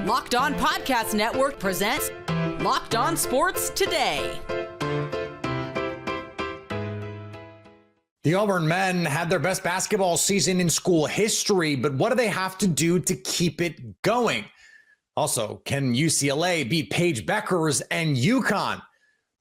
Locked On Podcast Network presents Locked On Sports Today. The Auburn men had their best basketball season in school history, but what do they have to do to keep it going? Also, can UCLA beat Paige Beckers and UConn?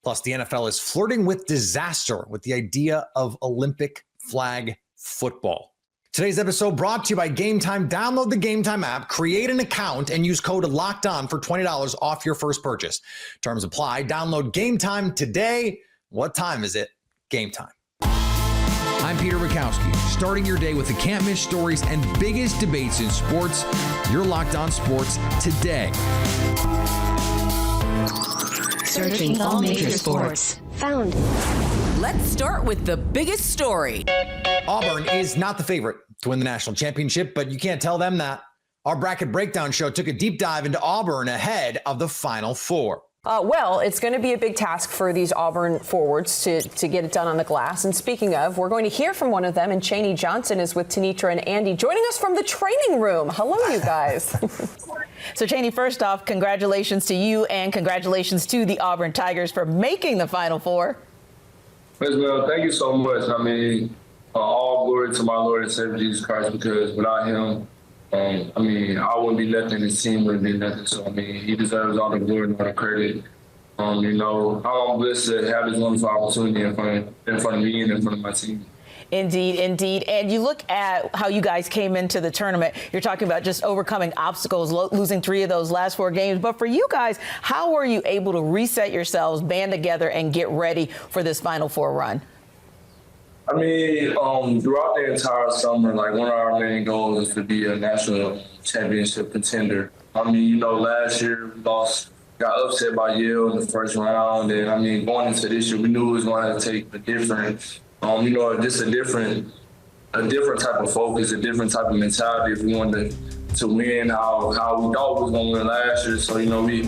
Plus, the NFL is flirting with disaster with the idea of Olympic flag football. Today's episode brought to you by Game Time. Download the Game Time app, create an account, and use code LOCKEDON for $20 off your first purchase. Terms apply. Download Game Time today. What time is it? Game time. I'm Peter Bukowski, starting your day with the can't-miss stories and biggest debates in sports. You're Locked On Sports Today. Searching all major sports. Found. Let's start with the biggest story. Auburn is not the favorite to win the national championship, but you can't tell them that. Our Bracket Breakdown show took a deep dive into Auburn ahead of the Final Four. Well, it's going to be a big task for these Auburn forwards to get it done on the glass. And speaking of, we're going to hear from one of them, and Cheney Johnson is with Tenitra and Andy, joining us from the training room. Hello, you guys. So, Cheney, first off, congratulations to you and congratulations to the Auburn Tigers for making the Final Four. Yes, well, thank you so much. I mean, all glory to my Lord and Savior Jesus Christ, because without him, I wouldn't be nothing. His team wouldn't be nothing. So, he deserves all the glory and all the credit. I'm blessed to have this wonderful opportunity in front of me and in front of my team. Indeed. And you look at how you guys came into the tournament. You're talking about just overcoming obstacles, losing 3 of those last 4 games. But for you guys, how were you able to reset yourselves, band together, and get ready for this Final Four run? Throughout the entire summer, one of our main goals is to be a national championship contender. Last year we got upset by Yale in the first round, and going into this year, we knew it was going to have to take a different, just a different type of focus, a different type of mentality if we wanted to win how we thought we was going to win last year. So we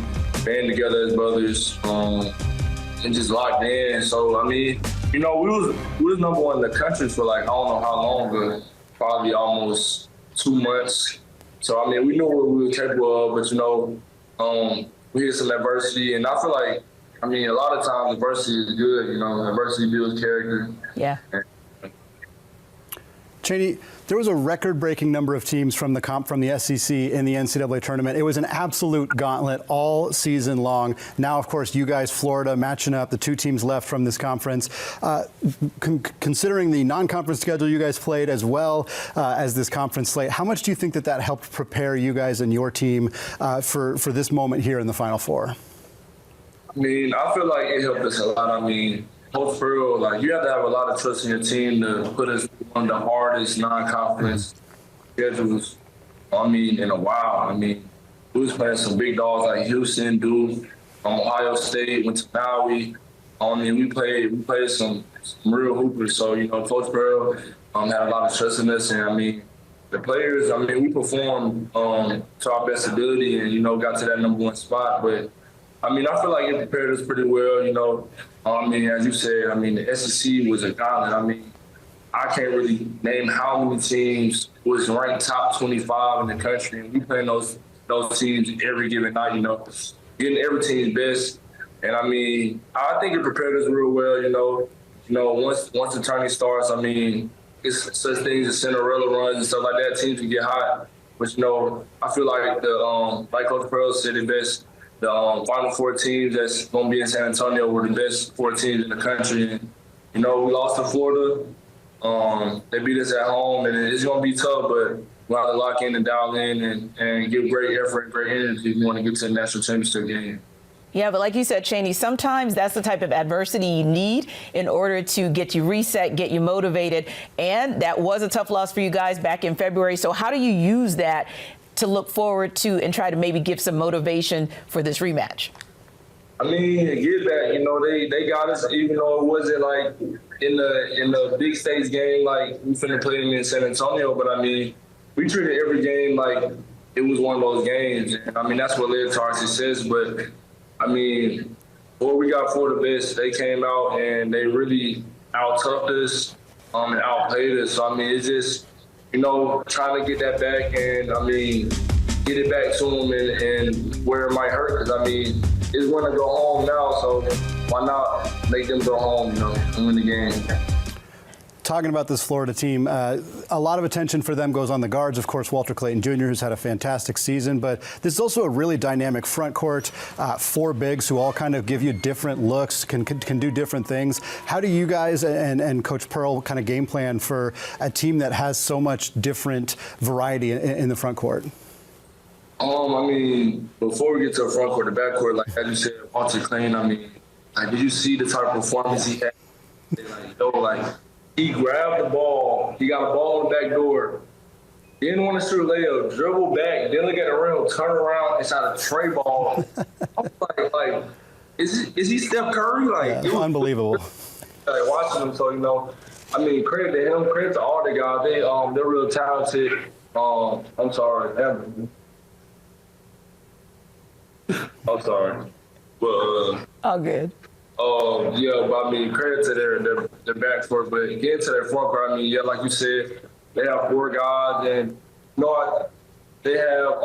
band together as brothers and just locked in. So we was number 1 in the country for I don't know how long, but probably almost 2 months. So we knew what we were capable of, but we hit some adversity, and I feel like a lot of times adversity is good. Adversity builds character. Yeah. Cheney, there was a record-breaking number of teams from the SEC in the NCAA tournament. It was an absolute gauntlet all season long. Now, of course, you guys, Florida, matching up, the 2 teams left from this conference. Considering the non-conference schedule you guys played as well as this conference slate, how much do you think that helped prepare you guys and your team for this moment here in the Final Four? I feel like it helped us a lot. Coach Pearl, you have to have a lot of trust in your team to put us on the hardest non-conference schedules, in a while. We was playing some big dogs like Houston, Duke, Ohio State, went to Maui. We played some real hoopers. So, Coach Pearl had a lot of trust in us. And, the players, we performed to our best ability and, got to that number 1 spot. But, I feel like it prepared us pretty well, as you said, the SEC was a gauntlet. I can't really name how many teams was ranked top 25 in the country, and we playing those teams every given night, getting every team's best. And I think it prepared us real well, once the tourney starts, it's such things as Cinderella runs and stuff like that, teams can get hot. But, I feel like like Coach Pearl said it best, the Final Four teams that's going to be in San Antonio were the best 4 teams in the country. And, we lost to Florida. They beat us at home, and it's going to be tough, but we have to lock in and dial in and give great effort and great energy if you want to get to the national championship game. Yeah, but like you said, Cheney, sometimes that's the type of adversity you need in order to get you reset, get you motivated. And that was a tough loss for you guys back in February. So how do you use that to look forward to and try to maybe give some motivation for this rematch? Get that, they got us, even though it wasn't in the big stage game, we finna play them in San Antonio, but we treated every game like it was one of those games. And that's what led to our success. But what we got for the best, they came out and they really out-toughed us and outplayed us. So it's just, trying to get that back and get it back to him and where it might hurt. Because, I mean, it's going to go home now, so why not make them go home, and win the game. Talking about this Florida team, a lot of attention for them goes on the guards. Of course, Walter Clayton Jr., who's had a fantastic season, but this is also a really dynamic front court. 4 bigs who all kind of give you different looks, can do different things. How do you guys and Coach Pearl kind of game plan for a team that has so much different variety in the front court? I mean, before we get to the front court, the back court, like as you said, Walter Clayton, I mean, like, did you see the type of performance he had? He grabbed the ball. He got a ball in the back door. Didn't want to shoot a layup. Dribble back. Then look at the rim. Turn around and shot a tray ball. I was like, is he Steph Curry? Like, yeah, unbelievable. Like watching him. So I mean, credit to him. Credit to all the guys. They're real talented. I'm sorry. I'm sorry. But all good. Yeah, but I mean, credit to their back court, but getting to their front court, I mean, yeah, like you said, they have 4 guys, and they have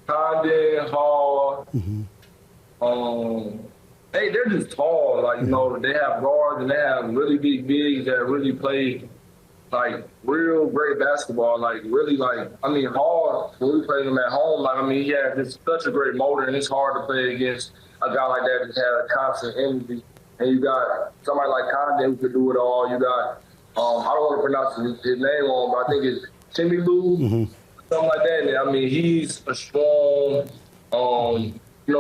Condon, Hall. They're just tall, like they have guards and they have really big bigs that really play like real great basketball, like really I mean, Hall, when we played him at home, like I mean, he had just such a great motor, and it's hard to play against a guy like that that had a constant energy. And you got somebody like Condon who could do it all. You got, I don't want to pronounce his name wrong, but I think it's Timmy Lou, something like that. And I mean, he's a strong,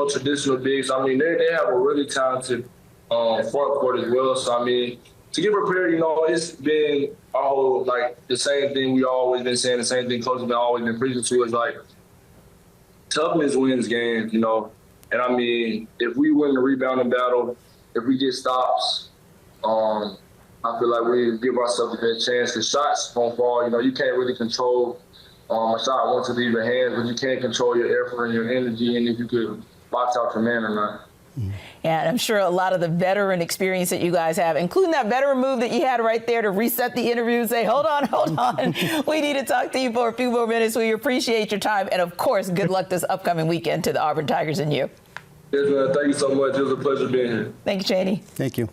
traditional big. So, I mean, they have a really talented front court as well. So, I mean, to get prepared, it's been all the same thing we always been saying, the same thing Coach has been always been preaching to is toughness wins games, And I mean, if we win the rebounding battle, if we get stops, I feel like we give ourselves a good chance. The shots don't fall. You can't really control a shot once it leaves your hands, but you can't control your effort and your energy, and if you could box out your man or not. And I'm sure a lot of the veteran experience that you guys have, including that veteran move that you had right there to reset the interview and say, hold on. We need to talk to you for a few more minutes. We appreciate your time. And, of course, good luck this upcoming weekend to the Auburn Tigers and you. Yes, man. Thank you so much. It was a pleasure being here. Thank you, Cheney. Thank you.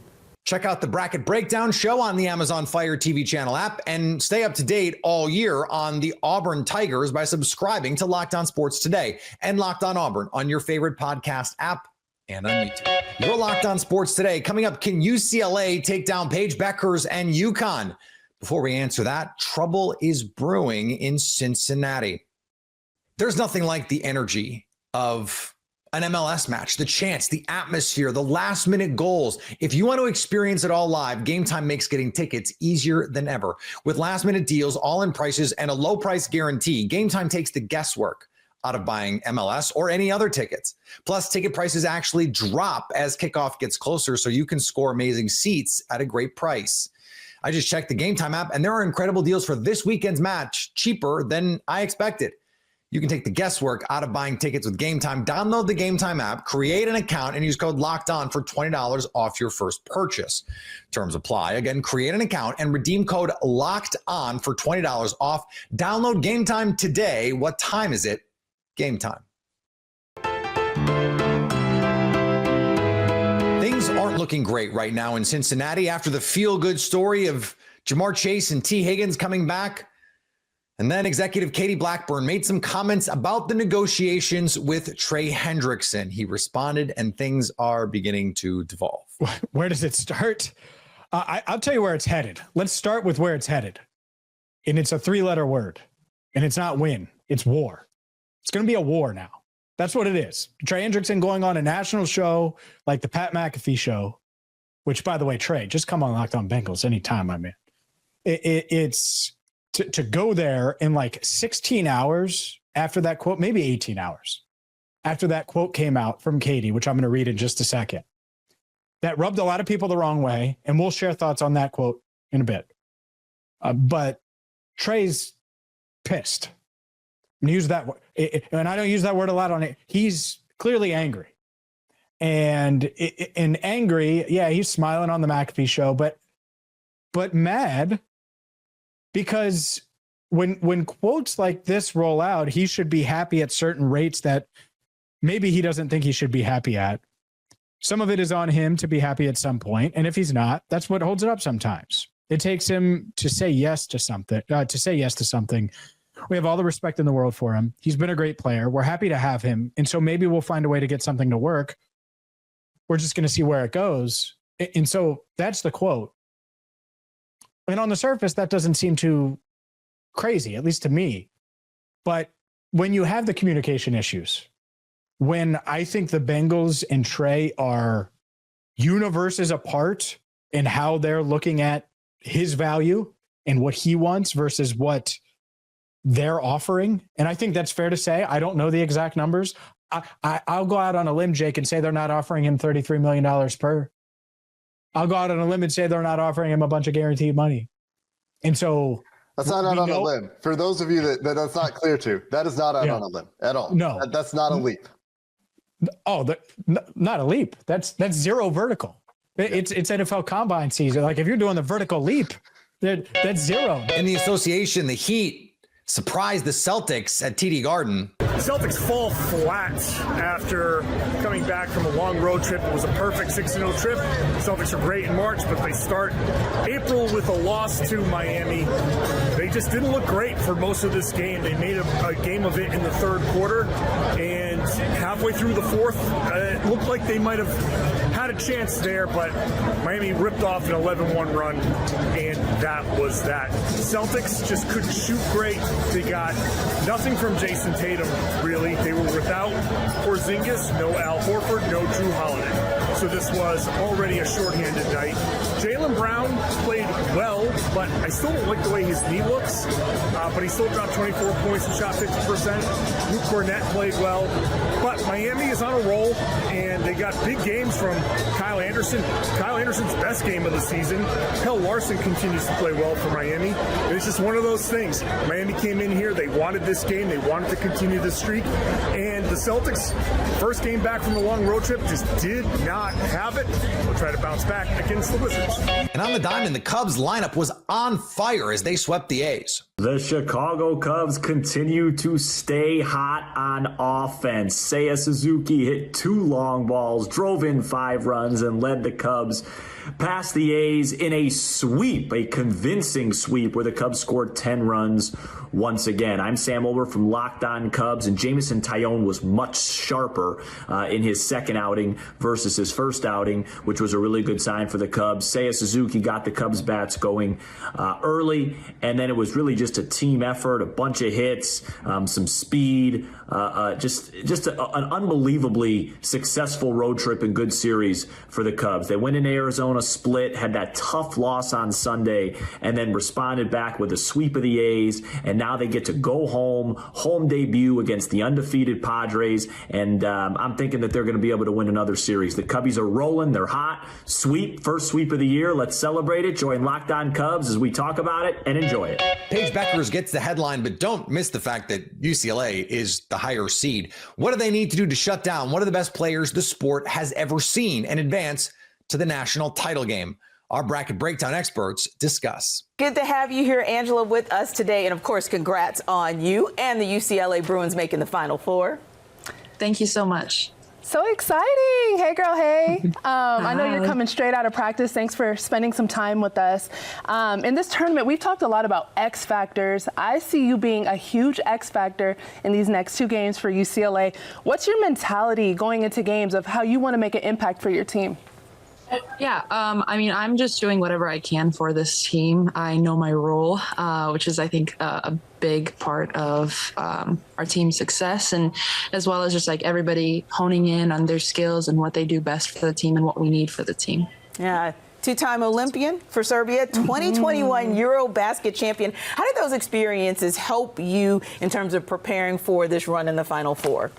Check out the Bracket Breakdown show on the Amazon Fire TV channel app and stay up to date all year on the Auburn Tigers by subscribing to Locked On Sports Today and Locked On Auburn on your favorite podcast app and on YouTube. You're Locked On Sports Today. Coming up, can UCLA take down Paige Beckers and UConn? Before we answer that, trouble is brewing in Cincinnati. There's nothing like the energy of an MLS match, the chance, the atmosphere, the last minute goals. If you want to experience it all live, Game Time makes getting tickets easier than ever. With last minute deals, all in prices, and a low price guarantee, Game Time takes the guesswork out of buying MLS or any other tickets. Plus, ticket prices actually drop as kickoff gets closer, so you can score amazing seats at a great price. I just checked the Game Time app, and there are incredible deals for this weekend's match, cheaper than I expected. You can take the guesswork out of buying tickets with Game Time. Download the Game Time app, create an account, and use code LOCKEDON for $20 off your first purchase. Terms apply. Again, create an account and redeem code LOCKEDON for $20 off. Download Game Time today. What time is it? Game Time. Things aren't looking great right now in Cincinnati after the feel-good story of Jamar Chase and T. Higgins coming back. And then executive Katie Blackburn made some comments about the negotiations with Trey Hendrickson. He responded, and things are beginning to devolve. Where does it start? I'll tell you where it's headed. Let's start with where it's headed. And it's a 3-letter word. And it's not win. It's war. It's going to be a war now. That's what it is. Trey Hendrickson going on a national show like the Pat McAfee show, which, by the way, Trey, just come on Locked On Bengals anytime I'm in. It's to go there in like 16 hours after that quote, maybe 18 hours after that quote came out from Katie, which I'm going to read in just a second. That rubbed a lot of people the wrong way, and we'll share thoughts on that quote in a bit. But Trey's pissed. And use that word, and I don't use that word a lot on it. He's clearly angry, and angry. Yeah, he's smiling on the McAfee show, but mad because when quotes like this roll out, he should be happy at certain rates that maybe he doesn't think he should be happy at. Some of it is on him to be happy at some point, and if he's not, that's what holds it up sometimes. It takes him to say yes to something, We have all the respect in the world for him. He's been a great player. We're happy to have him. And so maybe we'll find a way to get something to work. We're just going to see where it goes. And so that's the quote. And on the surface, that doesn't seem too crazy, at least to me. But when you have the communication issues, when I think the Bengals and Trey are universes apart in how they're looking at his value and what he wants versus what they're offering. And I think that's fair to say. I don't know the exact numbers. I'll go out on a limb, Jake, and say they're not offering him $33 million per. I'll go out on a limb and say they're not offering him a bunch of guaranteed money. And so that's not out on a limb. For those of you that's not clear to, that is not out on a limb at all. No, that's not a leap. Oh, not a leap. That's zero vertical. It's NFL combine season. Like if you're doing the vertical leap, that's zero. In the association, the Heat surprised the Celtics at TD Garden. Celtics fall flat after coming back from a long road trip. It was a perfect 6-0 trip. Celtics are great in March, but they start April with a loss to Miami. They just didn't look great for most of this game. They made a game of it in the third quarter, and halfway through the fourth, it looked like they might have had a chance there, but Miami ripped off an 11-1 run, and that was that. Celtics just couldn't shoot great. They got nothing from Jason Tatum, really. They were without Porzingis, no Al Horford, no Drew Holiday. So this was already a shorthanded night. Jaylen Brown played well, but I still don't like the way his knee looks. But he still dropped 24 points and shot 50%. Luke Cornett played well. But Miami is on a roll, and they got big games from Kyle Anderson. Kyle Anderson's best game of the season. Hell Larson continues to play well for Miami. It's just one of those things. Miami came in here. They wanted this game. They wanted to continue this streak. And the Celtics, first game back from the long road trip, just did not have it. We'll try to bounce back against the Wizards. And on the diamond, the Cubs lineup was on fire as they swept the A's. The Chicago Cubs continue to stay hot on offense. Seiya Suzuki hit 2 long balls, drove in 5 runs, and led the Cubs past the A's in a sweep, a convincing sweep where the Cubs scored 10 runs once again. I'm Sam Olber from Locked On Cubs, and Jameson Taillon was much sharper in his second outing versus his first outing, which was a really good sign for the Cubs. Seiya Suzuki got the Cubs bats going early, and then it was really just a team effort, a bunch of hits, some speed, just an unbelievably successful road trip and good series for the Cubs. They went into Arizona, split, had that tough loss on Sunday, and then responded back with a sweep of the A's, and now they get to go home debut against the undefeated Padres, and I'm thinking that they're going to be able to win another series. The Cubbies are rolling, they're hot, first sweep of the year. Let's celebrate it. Join Locked On Cubs as we talk about it and enjoy it. Paige Beckers gets the headline, but don't miss the fact that UCLA is the higher seed. What do they need to do to shut down one of the best players the sport has ever seen and advance to the national title game? Our bracket breakdown experts discuss. Good to have you here, Angela, with us today. And of course, congrats on you and the UCLA Bruins making the Final Four. Thank you so much. So exciting. Hey, girl, hey. I know you're coming straight out of practice. Thanks for spending some time with us. In this tournament, we've talked a lot about X factors. I see you being a huge X factor in these next 2 games for UCLA. What's your mentality going into games of how you want to make an impact for your team? Yeah, I mean, I'm just doing whatever I can for this team. I know my role, which is, I think, a big part of our team's success, and as well as just like everybody honing in on their skills and what they do best for the team and what we need for the team. Yeah. 2-time Olympian for Serbia, 2021 Eurobasket champion. How did those experiences help you in terms of preparing for this run in the Final Four?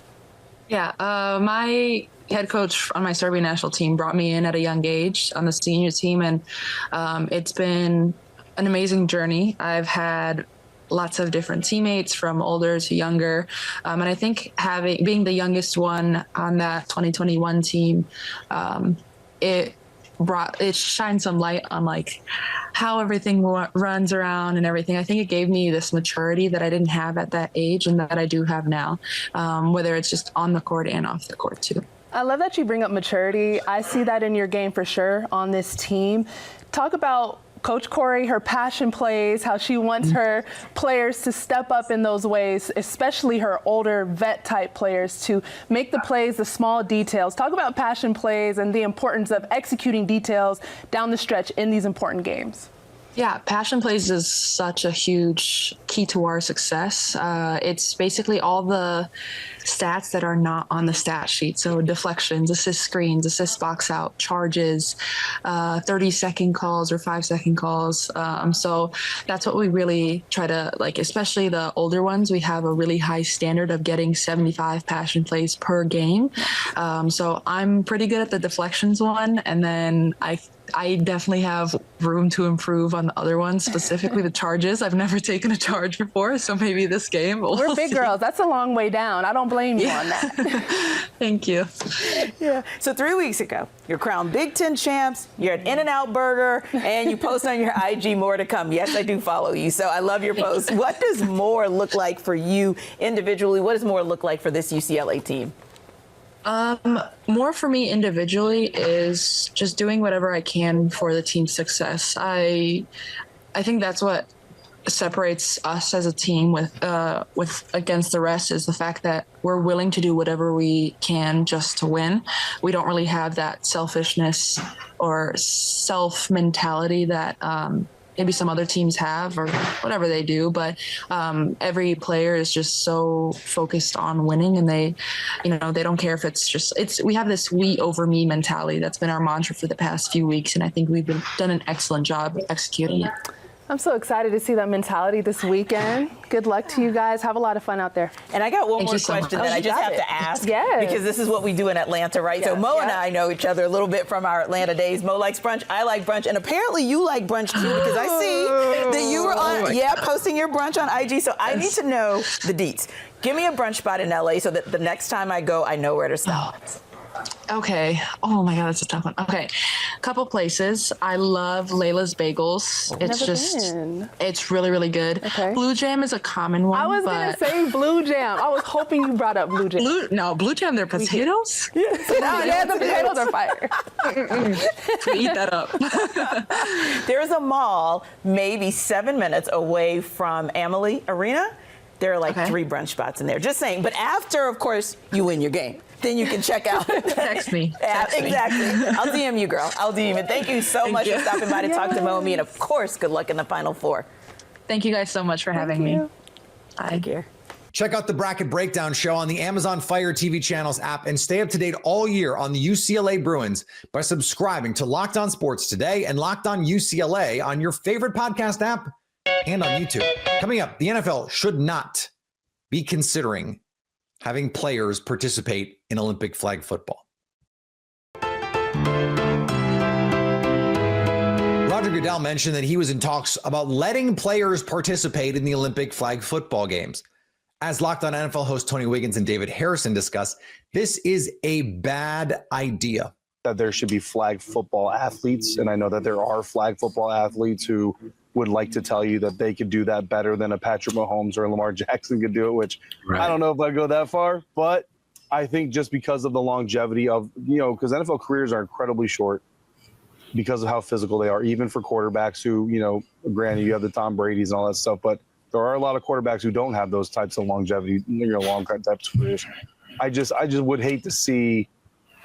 Yeah, my head coach on my Serbian national team brought me in at a young age on the senior team, and it's been an amazing journey. I've had lots of different teammates from older to younger, and I think being the youngest one on that 2021 team, it shined some light on like how everything runs around and everything. I think it gave me this maturity that I didn't have at that age and that I do have now, whether it's just on the court and off the court too. I love that you bring up maturity. I see that in your game for sure on this team. Talk about Coach Corey, her passion plays, how she wants her players to step up in those ways, especially her older vet type players, to make the plays, the small details. Talk about passion plays and the importance of executing details down the stretch in these important games. Yeah, passion plays is such a huge key to our success. It's basically all the stats that are not on the stat sheet. So deflections, assist screens, assist box out, charges, 30-second calls or 5-second calls. So that's what we really try to, like, especially the older ones, we have a really high standard of getting 75 passion plays per game. So I'm pretty good at the deflections one. And then I definitely have room to improve on the other ones, specifically the charges. I've never taken a charge before, so maybe this game. We're big girls. That's a long way down. I don't blame you on that. Thank you. Yeah. So 3 weeks ago, you're crowned Big Ten champs. You're at In-N-Out Burger, and you post on your IG more to come. Yes, I do follow you, so I love your posts. What does more look like for you individually? What does more look like for this UCLA team? More for me individually is just doing whatever I can for the team's success. I think that's what separates us as a team with against the rest, is the fact that we're willing to do whatever we can just to win. We don't really have that selfishness or self mentality that maybe some other teams have or whatever they do, but every player is just so focused on winning, and they don't care if we have this we over me mentality that's been our mantra for the past few weeks, and I think we've done an excellent job executing it. I'm so excited to see that mentality this weekend. Good luck to you guys. Have a lot of fun out there. And I got one more question that I just have to ask. Yes. Because this is what we do in Atlanta, right? Yes, So Mo and I know each other a little bit from our Atlanta days. Mo likes brunch. I like brunch. And apparently you like brunch too, because I see that you were posting your brunch on IG. So I need to know the deets. Give me a brunch spot in LA so that the next time I go, I know where to stop. Okay. Oh my God, that's a tough one. Okay. Couple places. I love Layla's Bagels. It's really, really good. Okay. Blue Jam is a common one. I was going to say Blue Jam. I was hoping you brought up Blue Jam. Blue Jam, their potatoes? Yeah, the potatoes are fire. We eat that up. There's a mall maybe 7 minutes away from Amalie Arena. There are like 3 brunch spots in there. Just saying. But after, of course, you win your game, then you can check out. Text me. Exactly. I'll DM you, girl. I'll DM it. Thank you so much for stopping by to talk to Mo and me. And, of course, good luck in the Final Four. Thank you guys so much for having me. Take care. Check out the Bracket Breakdown show on the Amazon Fire TV channels app and stay up to date all year on the UCLA Bruins by subscribing to Locked On Sports Today and Locked On UCLA on your favorite podcast app and on YouTube. Coming up, the NFL should not be considering having players participate in Olympic flag football. Roger Goodell mentioned that he was in talks about letting players participate in the Olympic flag football games. As Locked On NFL host Tony Wiggins and David Harrison discussed, this is a bad idea. That there should be flag football athletes, and I know that there are flag football athletes who would like to tell you that they could do that better than a Patrick Mahomes or a Lamar Jackson could do it, which I don't know if I go that far, but I think just because of the longevity of, because NFL careers are incredibly short because of how physical they are, even for quarterbacks who, granted you have the Tom Brady's and all that stuff, but there are a lot of quarterbacks who don't have those types of longevity, long types of careers. I just would hate to see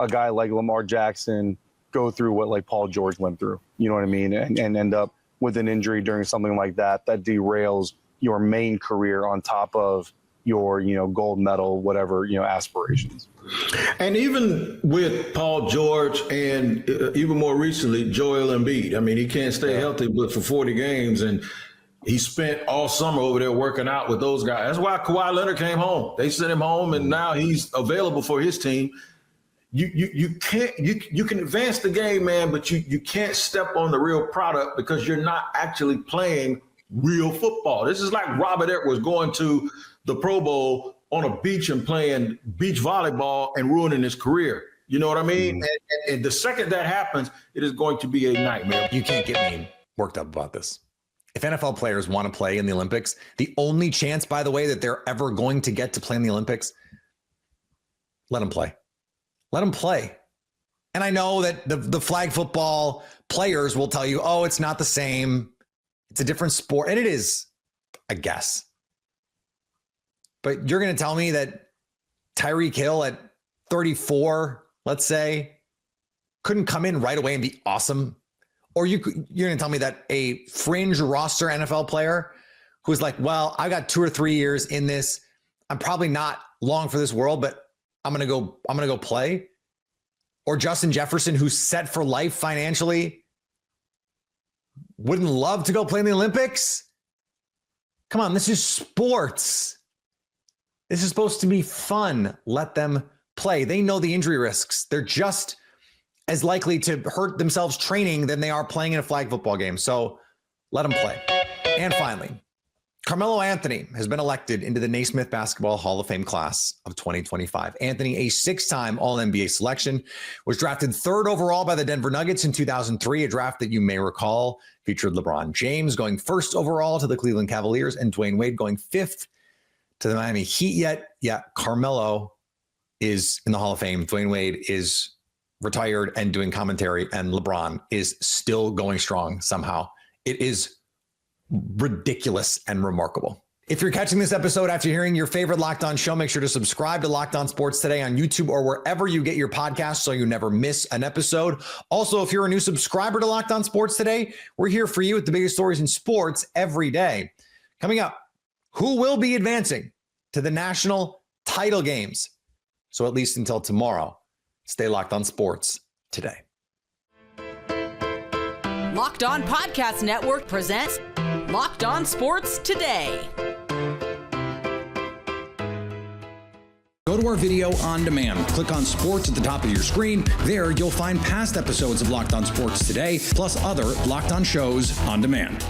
a guy like Lamar Jackson go through what like Paul George went through, you know what I mean? And end up with an injury during something like that derails your main career on top of your, gold medal, whatever, aspirations. And even with Paul George and even more recently, Joel Embiid, I mean, he can't stay healthy but for 40 games, and he spent all summer over there working out with those guys. That's why Kawhi Leonard came home. They sent him home, and now he's available for his team. You can advance the game, man, but you can't step on the real product because you're not actually playing real football. This is like Robert Edwards going to the Pro Bowl on a beach and playing beach volleyball and ruining his career. You know what I mean? And the second that happens, it is going to be a nightmare. You can't get me worked up about this. If NFL players want to play in the Olympics, the only chance, by the way, that they're ever going to get to play in the Olympics, let them play. Let them play. And I know that the flag football players will tell you, oh, it's not the same. It's a different sport. And it is, I guess. But you're going to tell me that Tyreek Hill at 34, let's say, couldn't come in right away and be awesome? Or you're going to tell me that a fringe roster NFL player who's like, well, I got 2 or 3 years in this. I'm probably not long for this world, but I'm going to go play. Or Justin Jefferson, who's set for life financially, wouldn't love to go play in the Olympics? Come on, this is sports. This is supposed to be fun. Let them play. They know the injury risks. They're just as likely to hurt themselves training than they are playing in a flag football game. So let them play. And finally, Carmelo Anthony has been elected into the Naismith Basketball Hall of Fame class of 2025. Anthony, a 6-time All-NBA selection, was drafted 3rd overall by the Denver Nuggets in 2003, a draft that you may recall featured LeBron James going 1st overall to the Cleveland Cavaliers and Dwayne Wade going 5th to the Miami Heat. Yet Carmelo is in the Hall of Fame. Dwayne Wade is retired and doing commentary, and LeBron is still going strong somehow. It is ridiculous and remarkable. If you're catching this episode after hearing your favorite Locked On show, make sure to subscribe to Locked On Sports Today on YouTube or wherever you get your podcasts so you never miss an episode. Also, if you're a new subscriber to Locked On Sports Today, we're here for you with the biggest stories in sports every day. Coming up, who will be advancing to the national title games? So at least until tomorrow, stay locked on sports today. Locked On Podcast Network presents Locked On Sports Today. Go to our video on demand. Click on sports at the top of your screen. There, you'll find past episodes of Locked On Sports Today, plus other Locked On shows on demand.